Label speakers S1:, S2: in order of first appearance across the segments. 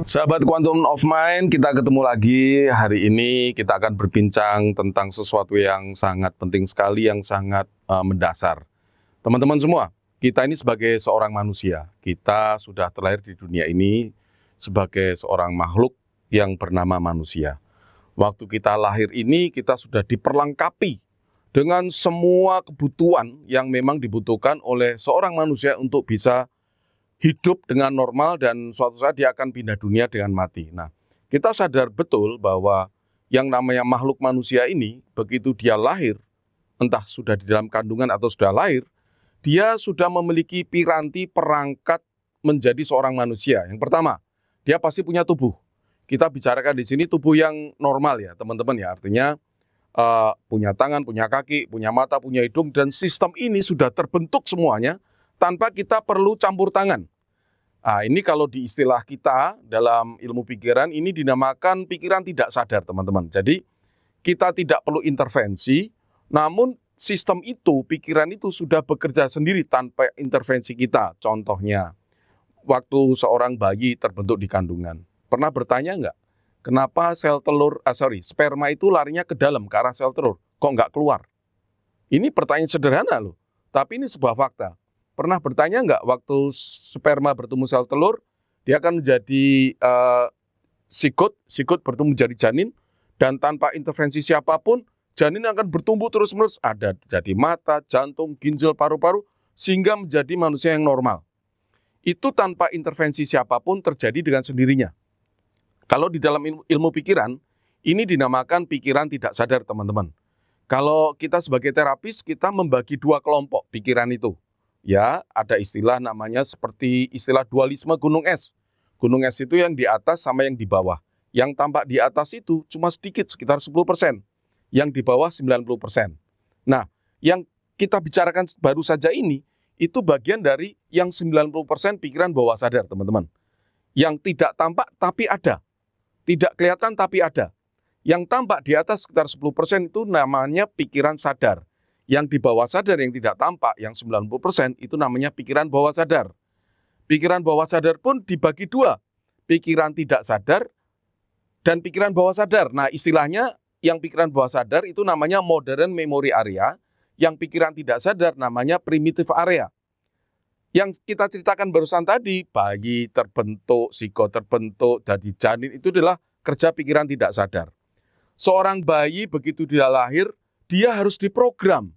S1: Sahabat Quantum of Mind, kita ketemu lagi. Hari ini kita akan berbincang tentang sesuatu yang sangat penting sekali, yang sangat mendasar. Teman-teman semua, kita ini sebagai seorang manusia, kita sudah terlahir di dunia ini sebagai seorang makhluk yang bernama manusia. Waktu kita lahir ini, kita sudah diperlengkapi dengan semua kebutuhan yang memang dibutuhkan oleh seorang manusia untuk bisa hidup dengan normal dan suatu saat dia akan pindah dunia dengan mati. Nah, kita sadar betul bahwa yang namanya makhluk manusia ini, begitu dia lahir, entah sudah di dalam kandungan atau sudah lahir, dia sudah memiliki piranti perangkat menjadi seorang manusia. Yang pertama, dia pasti punya tubuh. Kita bicarakan di sini tubuh yang normal ya, teman-teman ya. Artinya punya tangan, punya kaki, punya mata, punya hidung, dan sistem ini sudah terbentuk semuanya tanpa kita perlu campur tangan. Nah, ini kalau di istilah kita dalam ilmu pikiran ini dinamakan pikiran tidak sadar, teman-teman. Jadi kita tidak perlu intervensi, namun sistem itu, pikiran itu sudah bekerja sendiri tanpa intervensi kita. Contohnya, waktu seorang bayi terbentuk di kandungan. Pernah bertanya nggak, kenapa sperma itu larinya ke dalam, ke arah sel telur, kok nggak keluar? Ini pertanyaan sederhana loh, tapi ini sebuah fakta. Pernah bertanya nggak waktu sperma bertemu sel telur, dia akan menjadi sigot bertemu menjadi janin, dan tanpa intervensi siapapun, janin akan bertumbuh terus-menerus, ada jadi mata, jantung, ginjal, paru-paru, sehingga menjadi manusia yang normal. Itu tanpa intervensi siapapun terjadi dengan sendirinya. Kalau di dalam ilmu pikiran, ini dinamakan pikiran tidak sadar, teman-teman. Kalau kita sebagai terapis, kita membagi dua kelompok pikiran itu. Ya, ada istilah namanya seperti istilah dualisme gunung es. Gunung es itu yang di atas sama yang di bawah. Yang tampak di atas itu cuma sedikit, sekitar 10%. Yang di bawah 90%. Nah, yang kita bicarakan baru saja ini, itu bagian dari yang 90% pikiran bawah sadar, teman-teman. Yang tidak tampak tapi ada. Tidak kelihatan tapi ada. Yang tampak di atas sekitar 10% itu namanya pikiran sadar. Yang di bawah sadar yang tidak tampak, yang 90% itu namanya pikiran bawah sadar. Pikiran bawah sadar pun dibagi dua. Pikiran tidak sadar dan pikiran bawah sadar. Nah, istilahnya yang pikiran bawah sadar itu namanya modern memory area. Yang pikiran tidak sadar namanya primitive area. Yang kita ceritakan barusan tadi, bayi terbentuk, sigot terbentuk, jadi janin, itu adalah kerja pikiran tidak sadar. Seorang bayi begitu dia lahir, dia harus diprogram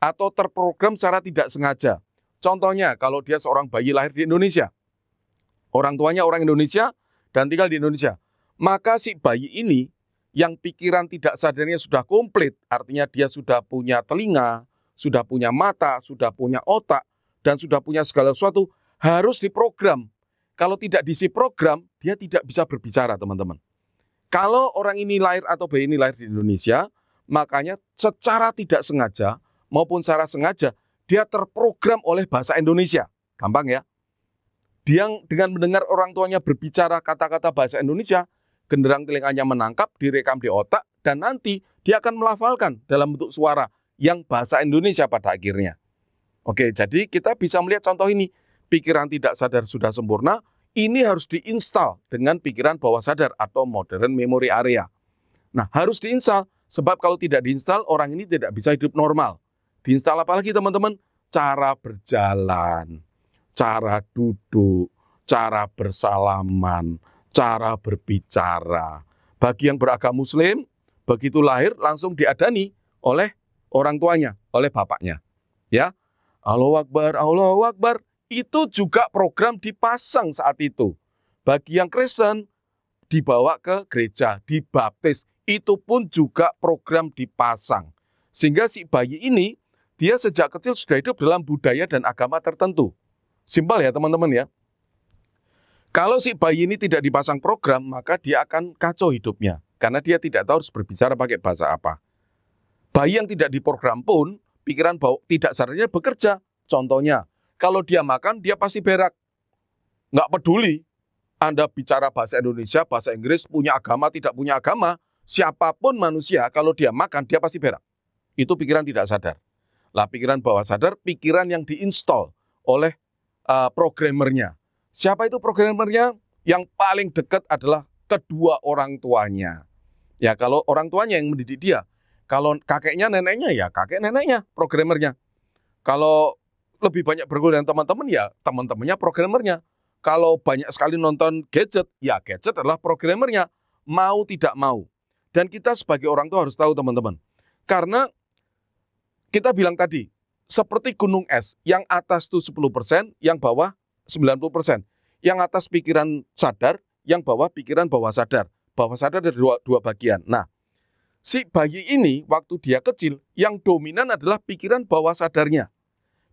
S1: atau terprogram secara tidak sengaja. Contohnya, kalau dia seorang bayi lahir di Indonesia, orang tuanya orang Indonesia dan tinggal di Indonesia, maka si bayi ini yang pikiran tidak sadarnya sudah komplit, artinya dia sudah punya telinga, sudah punya mata, sudah punya otak, dan sudah punya segala sesuatu, harus diprogram. Kalau tidak diisi program, dia tidak bisa berbicara, teman-teman. Kalau orang ini lahir atau bayi ini lahir di Indonesia, makanya secara tidak sengaja maupun secara sengaja, dia terprogram oleh bahasa Indonesia. Gampang ya. Dia dengan mendengar orang tuanya berbicara kata-kata bahasa Indonesia, genderang telinganya menangkap, direkam di otak, dan nanti dia akan melafalkan dalam bentuk suara yang bahasa Indonesia pada akhirnya. Oke, jadi kita bisa melihat contoh ini. Pikiran tidak sadar sudah sempurna, ini harus diinstal dengan pikiran bawah sadar atau modern memory area. Nah, harus diinstal, sebab kalau tidak diinstal, orang ini tidak bisa hidup normal. Diinstal apa lagi, teman-teman? Cara berjalan, cara duduk, cara bersalaman, cara berbicara. Bagi yang beragama Muslim, begitu lahir langsung diadani oleh orang tuanya, oleh bapaknya. Ya, Allahu Akbar, Allahu Akbar. Itu juga program dipasang saat itu. Bagi yang Kristen, dibawa ke gereja, dibaptis. Itu pun juga program dipasang. Sehingga si bayi ini, dia sejak kecil sudah hidup dalam budaya dan agama tertentu. Simpel ya teman-teman ya. Kalau si bayi ini tidak dipasang program, maka dia akan kacau hidupnya. Karena dia tidak tahu harus berbicara pakai bahasa apa. Bayi yang tidak diprogram pun, pikiran tidak sadarnya bekerja. Contohnya, kalau dia makan, dia pasti berak. Nggak peduli Anda bicara bahasa Indonesia, bahasa Inggris, punya agama, tidak punya agama, siapapun manusia, kalau dia makan, dia pasti berak. Itu pikiran tidak sadar. Lah, pikiran bawah sadar, pikiran yang diinstal oleh programmernya. Siapa itu programmernya? Yang paling dekat adalah kedua orang tuanya. Ya, kalau orang tuanya yang mendidik dia. Kalau kakeknya, neneknya, ya kakek neneknya programmernya. Kalau lebih banyak bergaul dengan teman-teman, ya teman-temannya programmernya. Kalau banyak sekali nonton gadget, ya gadget adalah programmernya. Mau tidak mau. Dan kita sebagai orang tua harus tahu teman-teman. Karena kita bilang tadi, seperti gunung es, yang atas itu 10%, yang bawah 90%. Yang atas pikiran sadar, yang bawah pikiran bawah sadar. Bawah sadar ada dua bagian. Nah, si bayi ini waktu dia kecil, yang dominan adalah pikiran bawah sadarnya.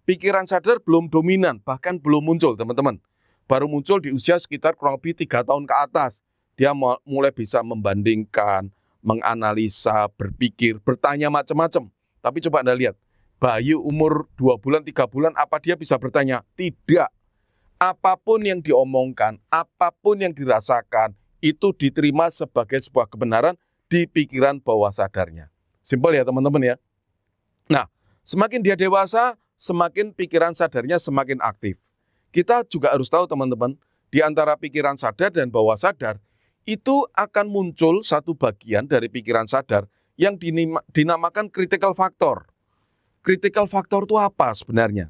S1: Pikiran sadar belum dominan, bahkan belum muncul teman-teman. Baru muncul di usia sekitar kurang lebih 3 tahun ke atas. Dia mulai bisa membandingkan, menganalisa, berpikir, bertanya macam-macam. Tapi coba Anda lihat, bayi umur 2 bulan, 3 bulan, apa dia bisa bertanya? Tidak. Apapun yang diomongkan, apapun yang dirasakan, itu diterima sebagai sebuah kebenaran di pikiran bawah sadarnya. Simpel ya teman-teman ya. Nah, semakin dia dewasa, semakin pikiran sadarnya semakin aktif. Kita juga harus tahu teman-teman, di antara pikiran sadar dan bawah sadar, itu akan muncul satu bagian dari pikiran sadar yang dinamakan critical factor. Critical factor itu apa sebenarnya?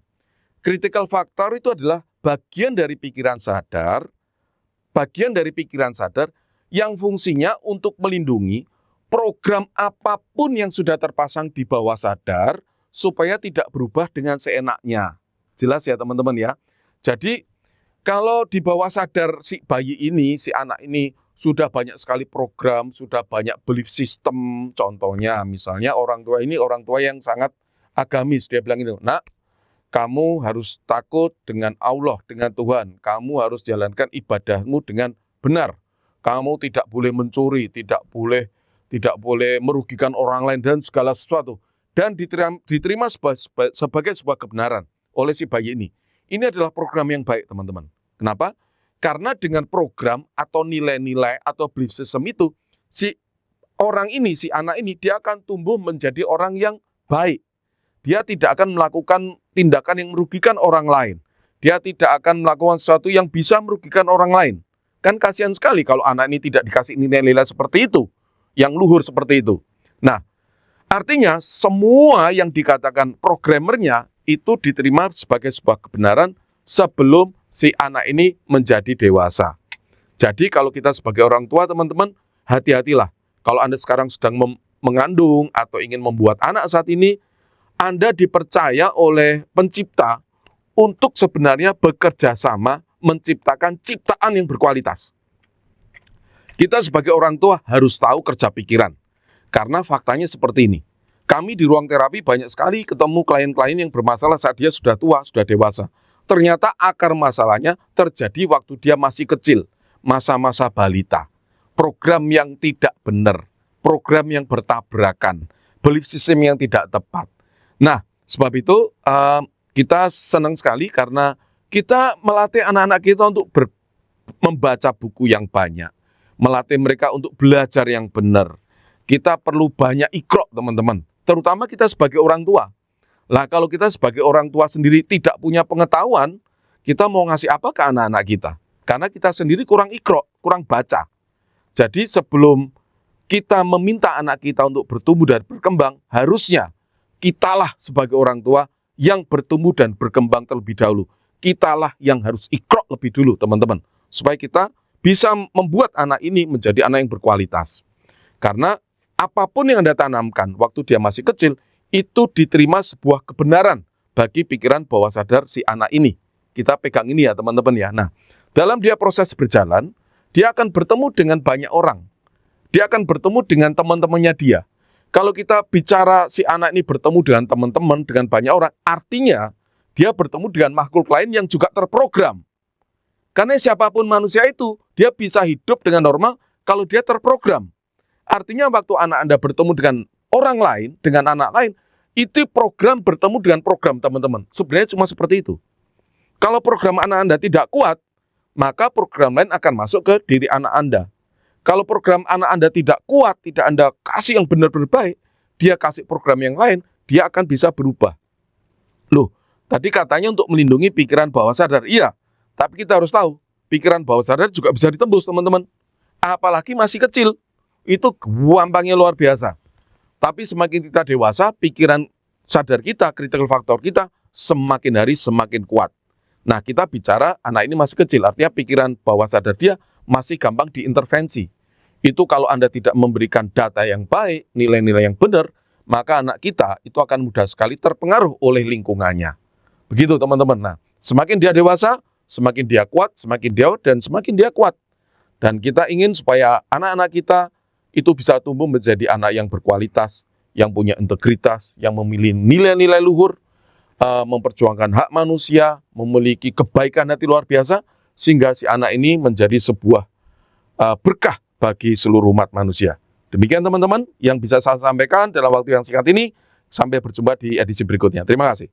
S1: Critical factor itu adalah bagian dari pikiran sadar yang fungsinya untuk melindungi program apapun yang sudah terpasang di bawah sadar supaya tidak berubah dengan seenaknya. Jelas ya teman-teman ya. Jadi kalau di bawah sadar si bayi ini, si anak ini sudah banyak sekali program, sudah banyak belief system. Contohnya misalnya orang tua ini orang tua yang sangat agamis. Dia bilang itu, nak, kamu harus takut dengan Allah, dengan Tuhan. Kamu harus jalankan ibadahmu dengan benar. Kamu tidak boleh mencuri, tidak boleh merugikan orang lain dan segala sesuatu. Dan diterima sebagai sebuah kebenaran oleh si bayi ini. Ini adalah program yang baik, teman-teman. Kenapa? Karena dengan program atau nilai-nilai atau belief system itu, si orang ini, si anak ini, dia akan tumbuh menjadi orang yang baik. Dia tidak akan melakukan tindakan yang merugikan orang lain. Dia tidak akan melakukan sesuatu yang bisa merugikan orang lain. Kan kasihan sekali kalau anak ini tidak dikasih nilai-nilai seperti itu, yang luhur seperti itu. Nah, artinya semua yang dikatakan programmernya itu diterima sebagai sebuah kebenaran sebelum si anak ini menjadi dewasa. Jadi kalau kita sebagai orang tua, teman-teman, hati-hatilah. Kalau Anda sekarang sedang mengandung atau ingin membuat anak saat ini, Anda dipercaya oleh pencipta untuk sebenarnya bekerja sama menciptakan ciptaan yang berkualitas. Kita sebagai orang tua harus tahu kerja pikiran. Karena faktanya seperti ini. Kami di ruang terapi banyak sekali ketemu klien-klien yang bermasalah saat dia sudah tua, sudah dewasa. Ternyata akar masalahnya terjadi waktu dia masih kecil, masa-masa balita. Program yang tidak benar, program yang bertabrakan, belief system yang tidak tepat. Nah, sebab itu kita senang sekali karena kita melatih anak-anak kita untuk membaca buku yang banyak, melatih mereka untuk belajar yang benar. Kita perlu banyak ikro, teman-teman. Terutama kita sebagai orang tua. Lah kalau kita sebagai orang tua sendiri tidak punya pengetahuan, kita mau ngasih apa ke anak-anak kita? Karena kita sendiri kurang ikro, kurang baca. Jadi sebelum kita meminta anak kita untuk bertumbuh dan berkembang, harusnya kitalah sebagai orang tua yang bertumbuh dan berkembang terlebih dahulu. Kitalah yang harus ikro lebih dulu, teman-teman. Supaya kita bisa membuat anak ini menjadi anak yang berkualitas. Karena apapun yang Anda tanamkan waktu dia masih kecil, itu diterima sebuah kebenaran bagi pikiran bawah sadar si anak ini. Kita pegang ini ya teman-teman ya. Nah, dalam dia proses berjalan, dia akan bertemu dengan banyak orang. Dia akan bertemu dengan teman-temannya dia. Kalau kita bicara si anak ini bertemu dengan teman-teman, dengan banyak orang, artinya dia bertemu dengan makhluk lain yang juga terprogram. Karena siapapun manusia itu, dia bisa hidup dengan normal kalau dia terprogram. Artinya waktu anak Anda bertemu dengan orang lain, dengan anak lain, itu program bertemu dengan program teman-teman. Sebenarnya cuma seperti itu. Kalau program anak Anda tidak kuat, maka program lain akan masuk ke diri anak Anda. Kalau program anak Anda tidak kuat, tidak Anda kasih yang benar-benar baik, dia kasih program yang lain, dia akan bisa berubah. Loh, tadi katanya untuk melindungi pikiran bawah sadar. Iya, tapi kita harus tahu, pikiran bawah sadar juga bisa ditembus, teman-teman. Apalagi masih kecil, itu gampangnya luar biasa. Tapi semakin kita dewasa, pikiran sadar kita, critical factor kita, semakin hari semakin kuat. Nah, kita bicara anak ini masih kecil, artinya pikiran bawah sadar dia masih gampang diintervensi. Itu kalau Anda tidak memberikan data yang baik, nilai-nilai yang benar, maka anak kita itu akan mudah sekali terpengaruh oleh lingkungannya. Begitu, teman-teman. Nah, semakin dia dewasa, semakin dia kuat, semakin dia dan semakin dia kuat. Dan kita ingin supaya anak-anak kita itu bisa tumbuh menjadi anak yang berkualitas, yang punya integritas, yang memiliki nilai-nilai luhur, memperjuangkan hak manusia, memiliki kebaikan hati luar biasa, sehingga si anak ini menjadi sebuah berkah bagi seluruh umat manusia. Demikian teman-teman yang bisa saya sampaikan dalam waktu yang singkat ini. Sampai berjumpa di edisi berikutnya. Terima kasih.